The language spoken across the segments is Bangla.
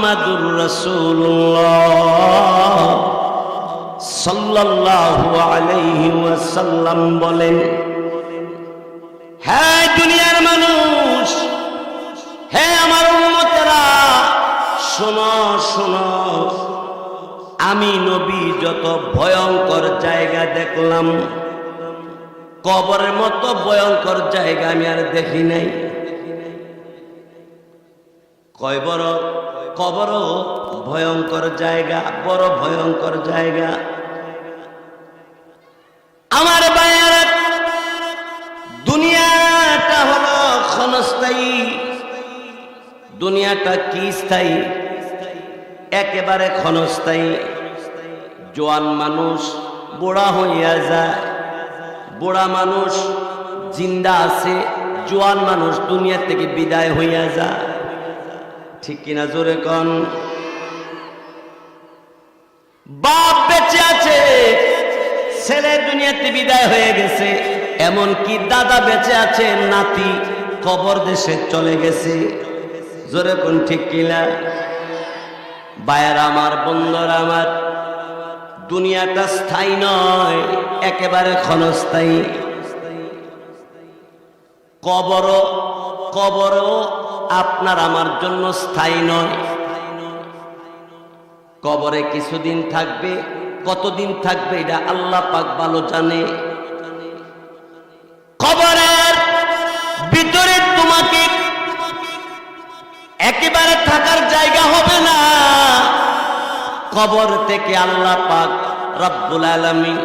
মুহাম্মাদুর রাসূলুল্লাহ সাল্লাল্লাহু আলাইহি ওয়াসাল্লাম বলেন, হে দুনিয়ার মানুষ, হে আমার উম্মতেরা, শোনো শোনো, আমি নবী যত ভয়ঙ্কর জায়গা দেখলাম, কবরের মতো ভয়ঙ্কর জায়গা আমি আর দেখি নাই। কবরও ভয়ঙ্কর জায়গা, বড় ভয়ঙ্কর জায়গা। আমার ভাইয়েরা, দুনিয়াটা হলো ক্ষণস্থায়ী। দুনিয়াটা কি স্থায়ী? একেবারে ক্ষণস্থায়ী। জোয়ান মানুষ বুড়া হইয়া যায়, বুড়া মানুষ জিন্দা আছে, জোয়ান মানুষ দুনিয়া থেকে বিদায় হইয়া যায়। ঠিক কিনা জোরে কন? বাপ বেঁচে আছে, ছেলে দুনিয়াতে বিদায় হয়ে গেছে, এমনকি দাদা বেঁচে আছে, নাতি কবর দেশে চলে গেছে। জোরে কোন ঠিক কিনা? ভাইয়েরা আমার, বন্ধুরা আমার, দুনিয়াটা স্থায়ী নয়, একেবারে ক্ষণস্থায়ী। কবরও আপনার আমার জন্য স্থায়ী নয়। কবরে কিছুদিন থাকবে, কতদিন থাকবে এটা আল্লাহ পাক ভালো জানে। কবরের ভিতরে তোমাকে একেবারে থাকার জায়গা হবে না। কবর থেকে আল্লাহ পাক রব্বুল আলামিন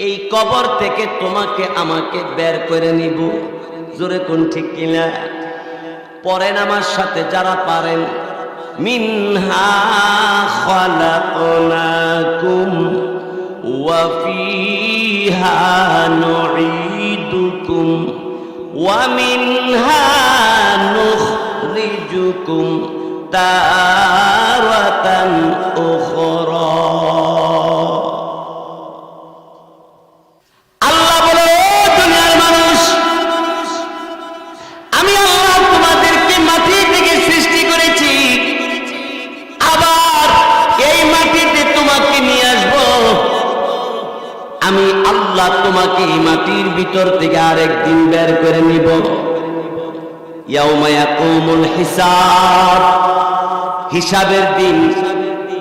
এই কবর থেকে তোমাকে আমাকে বের করে নিব। জোরে কোন ঠিক কিনা? পড়েন আমার সাথে যারা পারেন, মিনহা খালাকনাকুম ওয়া ফিহা নুঈদুকুম ওয়া মিনহা নুখরিজুকুম তারাতান উখরা। আল্লাহ বলে, দুনিয়ার মানুষ, আমি আল্লাহ তোমাদেরকে মাটি থেকে সৃষ্টি করেছি, আবার এই মাটিতে তোমাকে নিয়ে আসবো। আমি আল্লাহ তোমাকে এই মাটির ভিতর থেকে আরেকদিন বের করে নিব। ইয়াউমা ইয়াকুমুল হিসাব, হিসাবের দিন।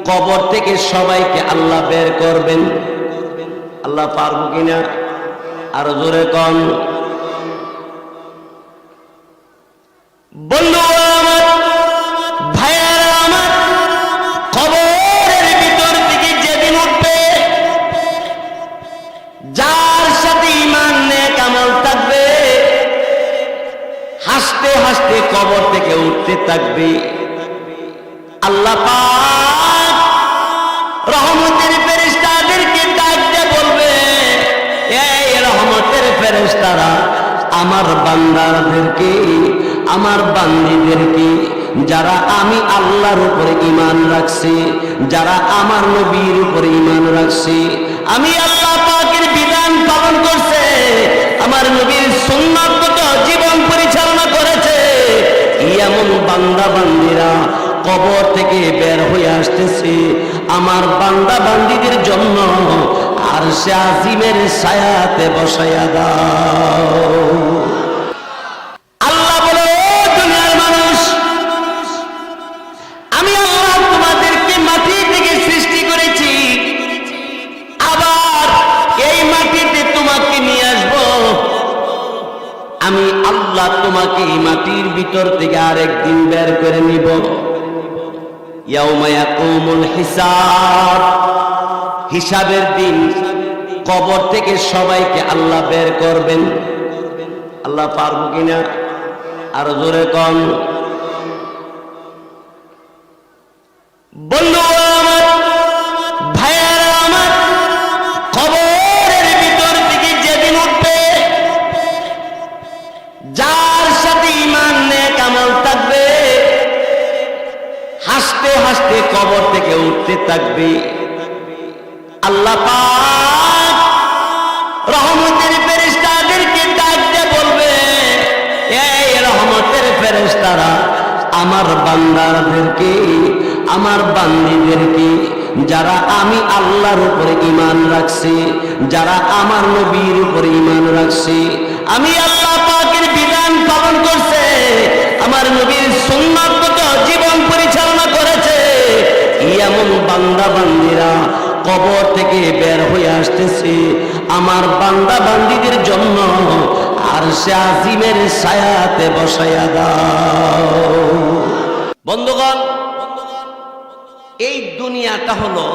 কবর থেকে সবাইকে আল্লাহ বের করবেন। আল্লাহ পারবো কিনা? আরো জোরে কন। বন্ধু আমার, ভাইয়েরা আমার, কবরের ভিতর থেকে যেদিন উঠবে, যার সাথে ঈমান নেক আমল থাকবে, হাসতে হাসতে কবর থেকে উঠতে থাকবে। আল্লাহ পাক রহমতের ফেরেশতাদেরকে ডাকতে বলবে, এই রহমতের ফেরেশতারা আমার বান্দাদেরকে, আমার বান্দীদেরকে, যারা আমি আল্লাহর উপরে ঈমান রাখছি, যারা আমার নবীর উপরে ঈমান রাখছি, আমি আল্লাহ পাকের বিধান পালন করছে, আমার নবীর সুন্নাত মতো জীবন পরিচালনা করেছে, এমন বান্দা বান্দীরা কবর থেকে বের হয়ে আসতেছে। আমার বান্দা বান্দীদের জন্য আরশে আজিমের ছায়াতে বসায়া দাও। আল্লাহ বলে, দুনিয়ার মানুষ, আমি আল্লাহ তোমাদেরকে মাটি থেকে সৃষ্টি করেছি, আবার এই মাটিতে তোমাকে নিয়ে আসবো। আমি আল্লাহ তোমাকে এই মাটির ভিতর থেকে আরেকদিন বের করে নিব। ইয়াউমা ইয়াকুমুল হিসাব, হিসাবের দিন। কবর থেকে সবাইকে আল্লাহ বের করবেন। আল্লাহ পারবো কিনা? আরো জোরে কন। বন্ধু আমার, ভাইয়েরা আমার, কবরের ভিতর থেকে যেদিন উঠবে, যার সাথে ঈমান নেক আমল থাকবে, হাসতে হাসতে কবর থেকে উঠতে থাকবে। আল্লাহ পাক রহমতের ফেরেশতাদেরকে ডাকতে বলবে, এই রহমতের ফেরেশতারা আমার বান্দাদেরকে, আমার বান্দীদেরকে, যারা আমি আল্লাহর উপরে ঈমান রাখছে, যারা আমার নবীর উপরে ঈমান রাখছে, আমি আল্লাহ পাকের বিধান পালন করছে, আমার নবীর সুন্নাত মতো জীবন পরিচালনা করেছে, এমন বান্দা বান্দীরা কবর থেকে বের হয়ে আসতেছে। আমার বান্দা বান্দীদের জন্য আরশে আজিমের ছায়াতে বসায়া দাও। বন্ধুগণ, এই দুনিয়াটা হলো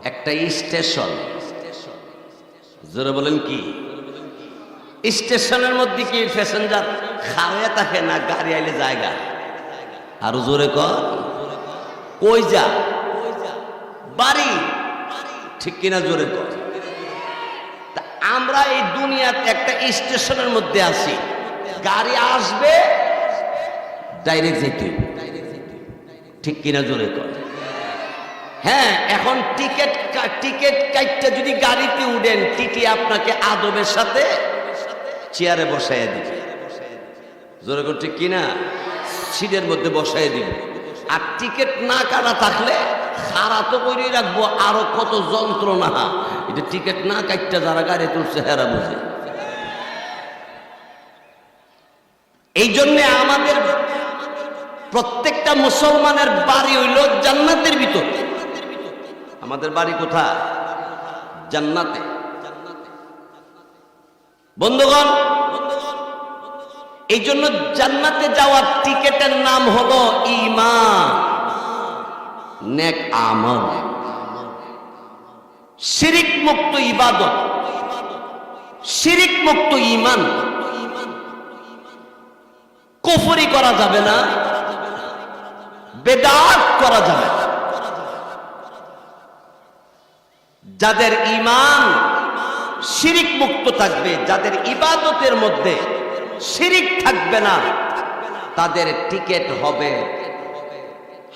একটা স্টেশন। জোরে বলেন কি? স্টেশনের মধ্যে কি প্যাসেঞ্জার খাড়িয়ে থাকে না গাড়ি আইলে জায়গা? আরো জোরে কর, কই যা বাড়ি, ঠিক কিনা? জোরে কর। আমরা এই দুনিয়াতে একটা স্টেশনের মধ্যে আছি, গাড়ি আসবে ডাইরেক্ট যেতে, ঠিক কিনা? জোরে কর। হ্যাঁ, এখন টিকিট কাটতে যদি গাড়িতে উঠেন, টিটি আপনাকে আদবের সাথে চেয়ারে বসাইয়া দিবে। জোরে কর, ঠিক কিনা? সিটের মধ্যে বসাইয়া দিবে। আর টিকিট না কাটা থাকলে খাড়া তো করে রাখবো, আরো কত যন্ত্রণা। এটা টিকিট না কাটতে যারা গাড়ি তুলছে হেরা বুঝে। এই জন্য আমাদের প্রত্যেকটা মুসলমানের বাড়ি হইল জান্নাতের ভিতর। আমাদের বাড়ি কোথায়? জান্নাতে। বন্ধুগণ, এই জন্য জান্নাতে যাওয়ার টিকেটের নাম হলো ঈমান, নেক আমল, শিরিক মুক্ত ইবাদত, শিরিক মুক্ত ঈমান। কুফরি করা যাবে না, বেদাত করা যাবে না। যাদের ঈমান শিরিক মুক্ত থাকবে, যাদের ইবাদতের মধ্যে শিরিক থাকবে না, তাদের টিকেট হবে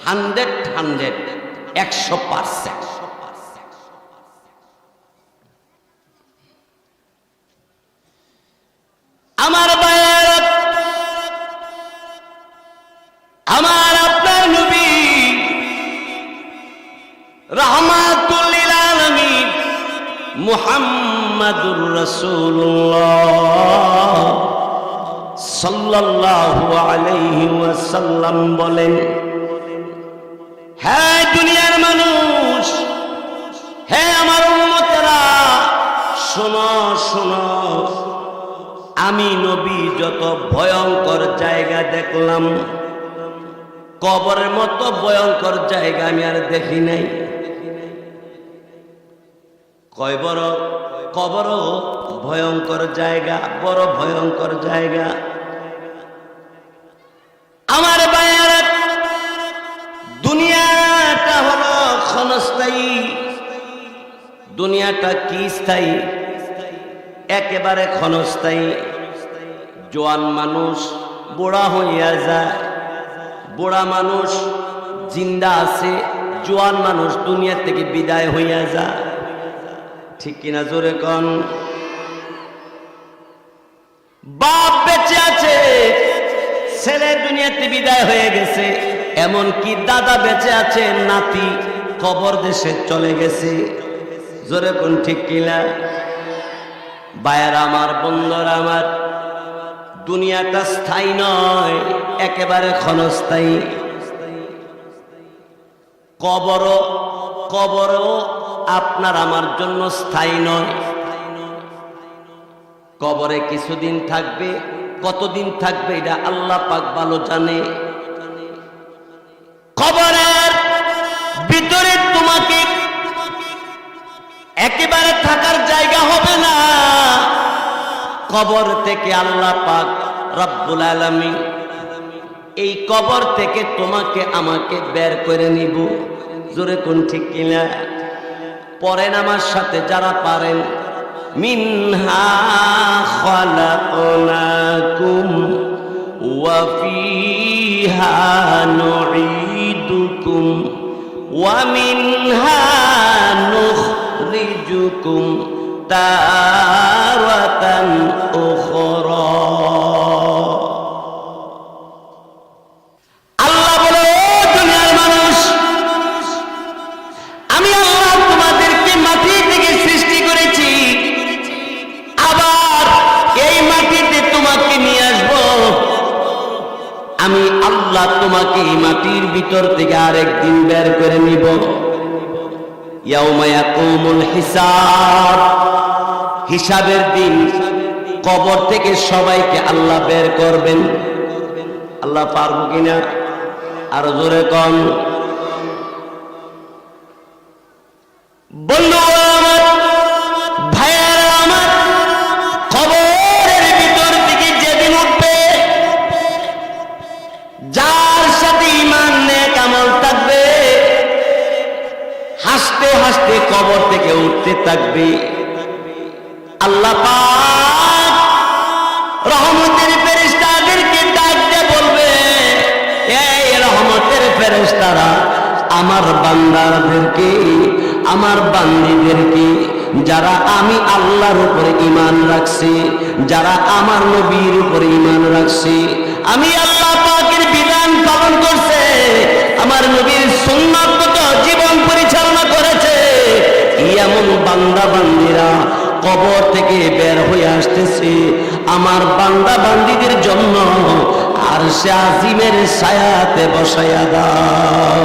100%। আমার ভাইয়েরা, আমার আপনার নবী রাহমাতুল লিল আলামিন মুহাম্মাদুর রাসূলুল্লাহ সাল্লাল্লাহু আলাইহি ওয়াসাল্লাম বলেন, হে দুনিয়ার মানুষ, হে আমার উম্মতেরা, শোনো শোনো, আমি নবী যত ভয়ঙ্কর জায়গা দেখলাম, কবরের মতো ভয়ঙ্কর জায়গা আমি আর দেখি নাই। কবরও ভয়ঙ্কর জায়গা, বড় ভয়ঙ্কর জায়গা। আমার ভাইয়েরা, দুনিয়াটা হলো ক্ষণস্থায়ী। দুনিয়াটা কি স্থায়ী? একেবারে ক্ষণস্থায়ী। জোয়ান মানুষ বুড়া হইয়া যায়, বুড়া মানুষ জিন্দা আছে, জোয়ান মানুষ দুনিয়া থেকে বিদায় হইয়া যায়, ঠিক কিনা? জোরে কন। বাপ বেঁচে আছে, ছেলে দুনিয়াতে বিদায় হয়ে গেছে, এমনকি দাদা বেঁচে আছে, নাতি কবর দেশে চলে গেছে। জোরে কোন, ঠিক কিনা? ভাইয়েরা আমার, বন্ধুরা আমার, দুনিয়াটা স্থায়ী নয়, একেবারে ক্ষণস্থায়ী। কবরও আপনার আমার জন্য স্থায়ী নয়। কবরে কিছুদিন থাকবে, কতদিন থাকবে এটা আল্লাহ পাক ভালো জানে। কবরের ভিতরে তোমাকে একেবারে থাকার জায়গা হবে না। কবর থেকে আল্লাহ পাক রব্বুল আলামিন এই কবর থেকে তোমাকে আমাকে বের করে নিব। জোরে কোন, ঠিক কিনা? পড়েন আমার সাথে যারা পারেন, মিনহা খালাকনাকুম ওয়া ফিহা নুঈদুকুম ওয়া মিনহা নুখরিজুকুম তারাতান উখরা। তোমাকে মাটির ভিতর থেকে আরেকদিন বের করে নিব। ইয়াউমা ইয়াকুমুল হিসাব, হিসাবের দিন। কবর থেকে সবাইকে আল্লাহ বের করবেন। আল্লাহ পারবো কিনা আরো জোরে কন। বন্ধু আমার, ভাইয়ারা আমার, কবরের ভিতর থেকে যেদিন উঠবে, যার সাথে ঈমান নেক আমল থাকবে, হাসতে হাসতে কবর থেকে উঠতে থাকবে। আল্লাহ পাক রহমতের ফেরেশতাদেরকে ডাক দিয়ে বলবে, এই রহমতের ফেরেশতারা আমার বান্দাদেরকে, আমার বান্দীদেরকে, যারা আমি আল্লাহর উপরে ঈমান রাখছি, যারা আমার নবীর উপরে ঈমান রাখছি, আমি আল্লাহ পাকের বিধান পালন করছে, আমার নবীর সুন্নাত মতো জীবন পরিচালনা করেছে, এমন বান্দা বান্দীরা কবর থেকে বের হয়ে আসতেছে। আমার বান্দা বান্দীদের জন্য আরশে আজিমের ছায়াতে বসায়া দাও।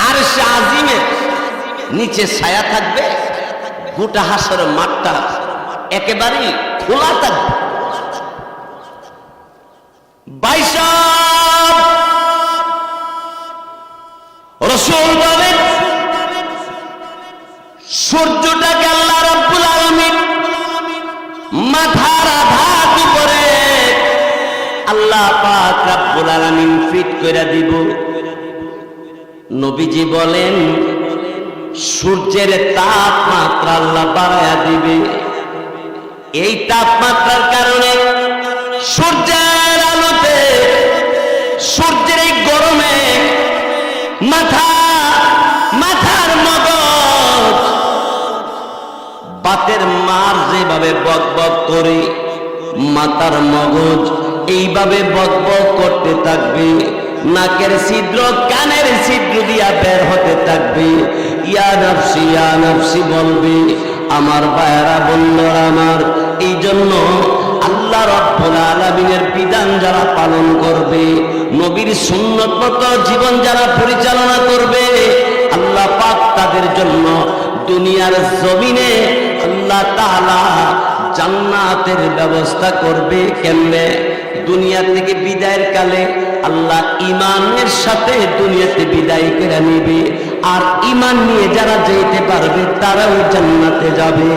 আরশে আজিমের নিচে ছায়া থাকবে, গোটা হাসরের মাঠটা একেবারে খোলা থাকবে। রাসূল বলেন, সূর্যটাকে আল্লাহ রাব্বুল আলামিন মাথার আঘাত করে আল্লাহ পাক রাব্বুল আলামিন ফিট করে দিব। নবীজি বলেন, সূর্যের তাপমাত্রা আল্লাহ বাড়ায়া দিবে। এই তাপমাত্রার কারণে সূর্যের আলোতে, সূর্যের এই গরমে মাথার মগজ, বাতের মার যেভাবে বকবক করে, মাথার মগজ এইভাবে বকবক করতে থাকবে। নাকের ছিদ্র, কানের ছিদ্র দিয়া বের হতে থাকবে। ইয়া নাফসি বলবে। আমার ভাইয়েরা বন্ধুরা আমার, এই জন্য আল্লাহ রাব্বুল আলামিনের বিধান যারা পালন করবে, নবীর সুন্নত মতো জীবন যারা পরিচালনা করবে, আল্লাহ পাক তাদের জন্য দুনিয়ার জমিনে আল্লাহ তাআলা জান্নাতের ব্যবস্থা করবে। কেমনে? দুনিয়া থেকে বিদায়ের কালে আল্লাহ ঈমানের সাথে দুনিয়াতে বিদায় করে নেবে, আর ঈমান নিয়ে যারা যেতে পারবে তারাও জান্নাতে যাবে।